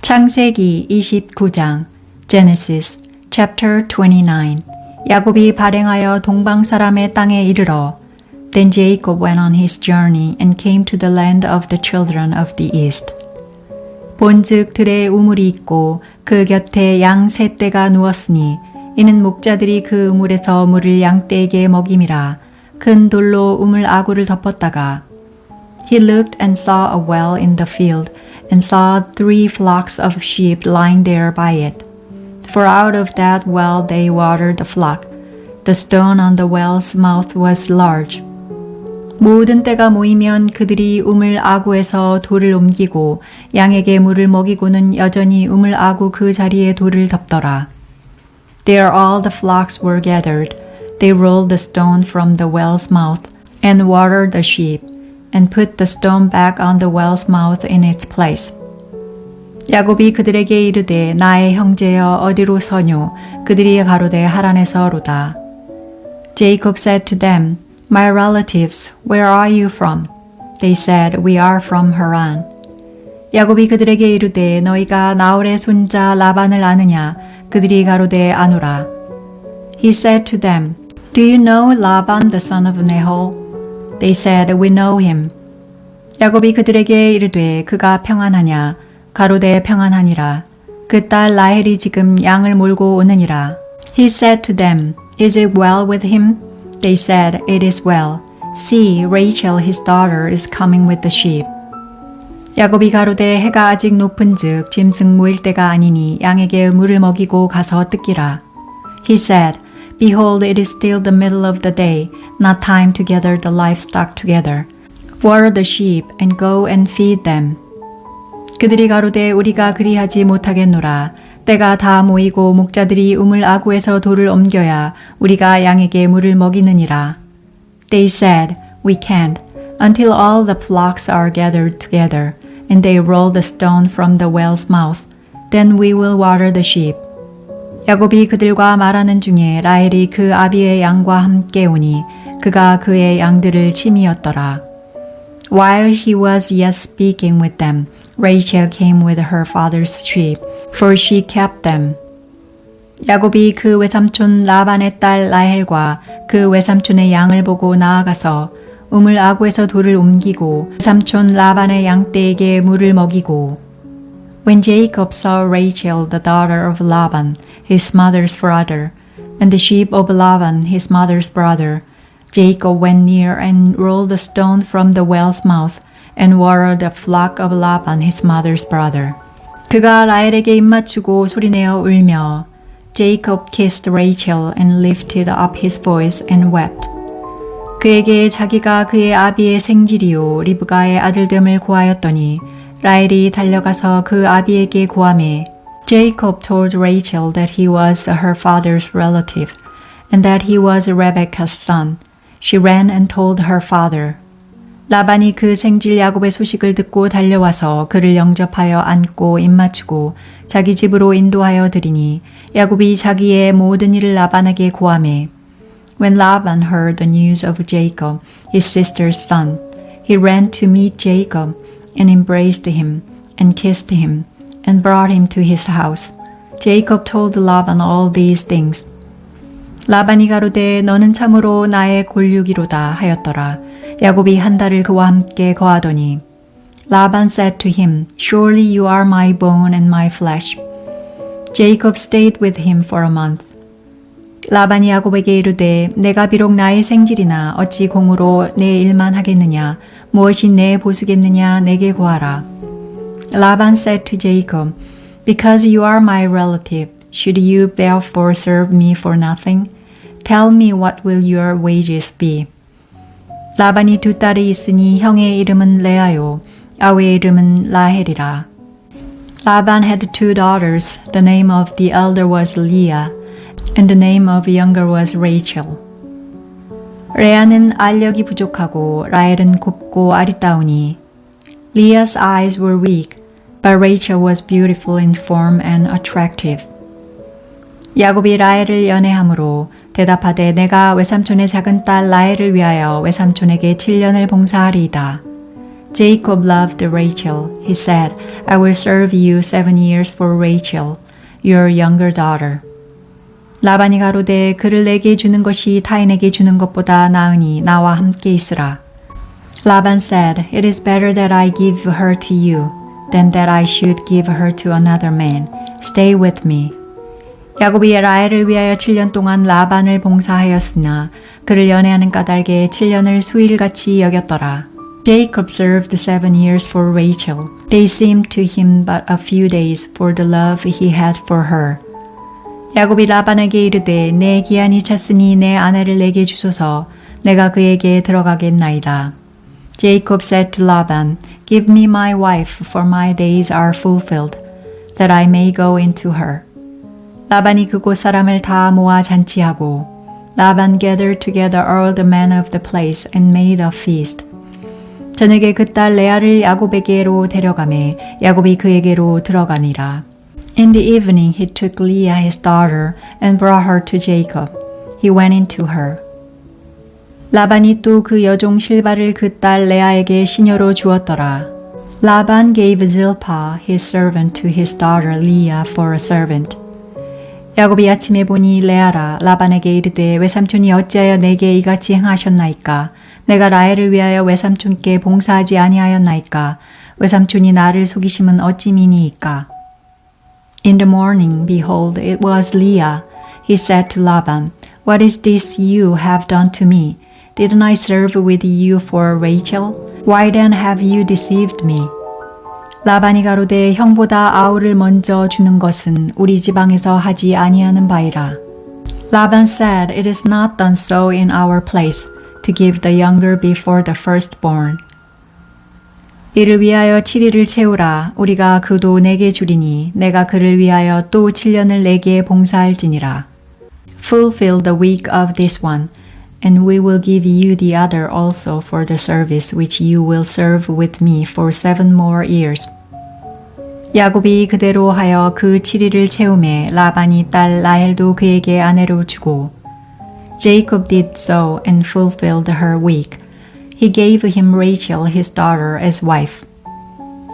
창세기 29장 Genesis chapter 29 야곱이 발행하여 동방 사람의 땅에 이르러 Then Jacob went on his journey and came to the land of the children of the east. 본즉 들에 우물이 있고 그 곁에 양 세 떼가 누웠으니 이는 목자들이 그 우물에서 물을 양 떼에게 먹임이라. 큰 돌로 우물 아구를 덮었다가 He looked and saw a well in the field and saw 3 flocks of sheep lying there by it. For out of that well they watered the flock. The stone on the well's mouth was large. 모든 때가 모이면 그들이 우물 아구에서 돌을 옮기고 양에게 물을 먹이고는 여전히 우물 아구 그 자리에 돌을 덮더라. There all the flocks were gathered. They rolled the stone from the well's mouth and watered the sheep and put the stone back on the well's mouth in its place. 야곱이 그들에게 이르되 나의 형제여 어디로 서뇨? 그들이 가로되 하란에서 로다. Jacob said to them, My relatives, where are you from? They said, We are from Haran. 야곱이 그들에게 이르되 너희가 나홀의 손자 라반을 아느냐? 그들이 가로되 아노라. He said to them, Do you know Laban the son of Nahor? They said, We know him. 야곱이 그들에게 이르되 그가 평안하냐? 가로되 평안하니라. 그 딸 라헬이 지금 양을 몰고 오느니라. He said to them, Is it well with him? They said, It is well. See, Rachel his daughter is coming with the sheep. 야곱이 가로되 해가 아직 높은즉 짐승 모일 때가 아니니 양에게 물을 먹이고 가서 뜯기라. He said, Behold, it is still the middle of the day, not time to gather the livestock together. Water the sheep and go and feed them. 그들이 가로되 우리가 그리하지 못하겠노라. 때가 다 모이고 목자들이 우물 아구에서 돌을 옮겨야 우리가 양에게 물을 먹이느니라. They said, We can't, until all the flocks are gathered together, and they roll the stone from the well's mouth. Then we will water the sheep. 야곱이 그들과 말하는 중에 라헬이 그 아비의 양과 함께 오니 그가 그의 양들을 치미었더라. While he was yet speaking with them, Rachel came with her father's sheep, for she kept them. 야곱이 그 외삼촌 라반의 딸 라헬과 그 외삼촌의 양을 보고 나아가서 우물 아구에서 돌을 옮기고 삼촌 라반의 양떼에게 물을 먹이고 When Jacob saw Rachel, the daughter of Laban, his mother's brother, and the sheep of Laban, his mother's brother, Jacob went near and rolled the stone from the well's mouth and watered the flock of Laban, his mother's brother. 그가 라헬에게 입맞추고 소리내어 울며 Jacob kissed Rachel and lifted up his voice and wept. 그에게 자기가 그의 아비의 생질이요 리브가의 아들됨을 고하였더니 라헬이 달려가서 그 아비에게 고하매 Jacob told Rachel that he was her father's relative and that he was Rebekah's son. She ran and told her father. 라반이 그 생질 야곱의 소식을 듣고 달려와서 그를 영접하여 안고 입맞추고 자기 집으로 인도하여 드리니 야곱이 자기의 모든 일을 라반에게 고하매 When Laban heard the news of Jacob, his sister's son, he ran to meet Jacob and embraced him and kissed him and brought him to his house. Jacob told Laban all these things. 라반이 가로되 너는 참으로 나의 골육이로다 하였더라. 야곱이 한 달을 그와 함께 거하더니 Laban said to him, Surely you are my bone and my flesh. Jacob stayed with him for a month. 라반이 야곱에게 이르되 내가 비록 나의 생질이나 어찌 공으로 내 일만 하겠느냐 무엇이 내 보수겠느냐 내게 고하라. Laban said to Jacob, Because you are my relative, should you therefore serve me for nothing? Tell me what will your wages be? 라반이 2 딸이 있으니 형의 이름은 레아요, 아우의 이름은 라헬이라. Laban had 2 daughters. The name of the elder was Leah, and the name of the younger was Rachel. 레아는 알력이 부족하고 라헬은 곱고 아리따우니 Leah's eyes were weak, but Rachel was beautiful in form and attractive. 야곱이 라헬을 연애함으로 대답하되 내가 외삼촌의 작은 딸 라헬을 위하여 외삼촌에게 7년을 봉사하리이다. Jacob loved Rachel. He said, I will serve you 7 years for Rachel, your younger daughter. 라반이 가로되 그를 내게 주는 것이 타인에게 주는 것보다 나으니 나와 함께 있으라. Laban said, It is better that I give her to you than that I should give her to another man. Stay with me. 야곱이 라헬을 위하여 7년 동안 라반을 봉사하였으나 그를 연애하는 까닭에 7년을 수일같이 여겼더라. Jacob served 7 years for Rachel. They seemed to him but a few days for the love he had for her. 야곱이 라반에게 이르되 내 기한이 찼으니 내 아내를 내게 주소서 내가 그에게 들어가겠나이다. Jacob said to Laban, Give me my wife, for my days are fulfilled, that I may go into her. 라반이 그곳 사람을 다 모아 잔치하고 라반 gathered together all the men of the place and made a feast. 저녁에 그 딸 레아를 야곱에게로 데려가매 야곱이 그에게로 들어가니라. In the evening he took Leah his daughter and brought her to Jacob. He went into her. 라반이 또 그 여종 실바를 그 딸 레아에게 시녀로 주었더라. Laban gave Zilpah his servant to his daughter Leah for a servant. 야곱이 아침에 보니 레아라 라반에게 이르되 외삼촌이 어찌하여 내게 이같이 행하셨나이까? 내가 라헬을 위하여 외삼촌께 봉사하지 아니하였나이까? 외삼촌이 나를 속이심은 어찌미니이까? In the morning, behold, it was Leah. He said to Laban, What is this you have done to me? Didn't I serve with you for Rachel? Why then have you deceived me? 라반이 가로되 형보다 아우를 먼저 주는 것은 우리 지방에서 하지 아니하는 바이라. Laban said, It is not done so in our place, to give the younger before the firstborn. 이를 위하여 7일을 채우라. 우리가 그도 내게 주리니 내가 그를 위하여 또 7년을 내게 봉사할지니라. Fulfill the week of this one, and we will give you the other also for the service which you will serve with me for 7 more years. 야곱이 그대로 하여 그 7일을 채우매 라반이 딸 라헬도 그에게 아내로 주고 Jacob did so and fulfilled her week. He gave him Rachel his daughter as wife.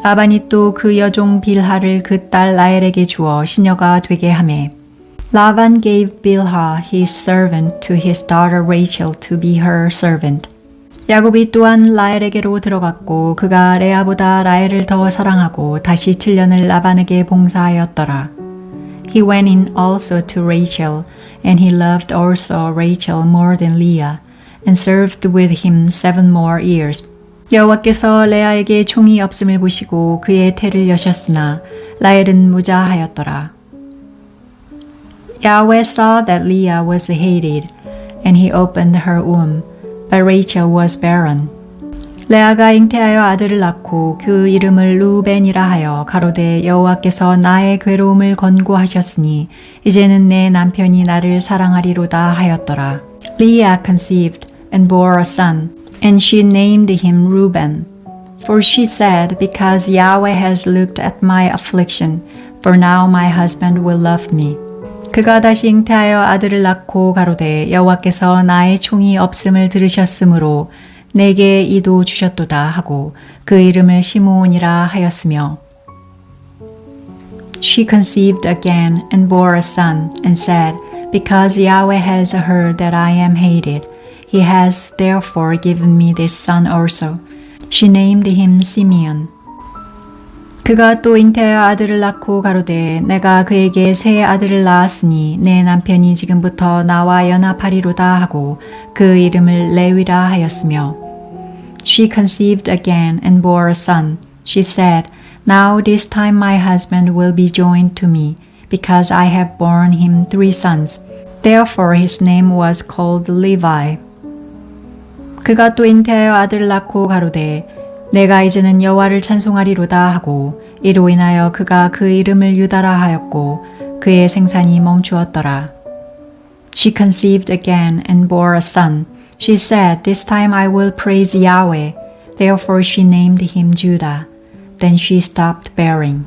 라반이 또 그 여종 빌하를 그 딸 라헬에게 주어 시녀가 되게 하매 Laban gave Bilhah his servant to his daughter Rachel to be her servant. 야곱이 또한 라헬에게로 들어갔고 그가 레아보다 라헬을 더 사랑하고 다시 7년을 라반에게 봉사하였더라. He went in also to Rachel, and he loved also Rachel more than Leah, and served with him 7 more years. 여호와께서 레아에게 총이 없음을 보시고 그의 태를 여셨으나 라헬은 무자하였더라. Yahweh saw that Leah was hated, and he opened her womb, but Rachel was barren. 레아가 잉태하여 아들을 낳고 그 이름을 루벤이라 하여 가로되 여호와께서 나의 괴로움을 권고하셨으니 이제는 내 남편이 나를 사랑하리로다 하였더라. Leah conceived and bore a son, and she named him Reuben. For she said, Because Yahweh has looked at my affliction, for now my husband will love me. 그가 다시 잉태하여 아들을 낳고 가로되 여호와께서 나의 총이 없음을 들으셨으므로 내게 이도 주셨도다 하고 그 이름을 시므온이라 하였으며 She conceived again and bore a son and said, Because Yahweh has heard that I am hated, He has therefore given me this son also. She named him Simeon. 그가 또 잉태하여 아들을 낳고 가로되 내가 그에게 새 아들을 낳았으니 내 남편이 지금부터 나와 연합하리로다 하고 그 이름을 레위라 하였으며 She conceived again and bore a son. She said, Now this time my husband will be joined to me, because I have borne him 3 sons. Therefore his name was called Levi. 그가 또 잉태하여 아들을 낳고 가로되 내가 이제는 여호와를 찬송하리로다 하고 이로 인하여 그가 그 이름을 유다라 하였고 그의 생산이 멈추었더라. She conceived again and bore a son. She said, This time I will praise Yahweh. Therefore she named him Judah. Then she stopped bearing.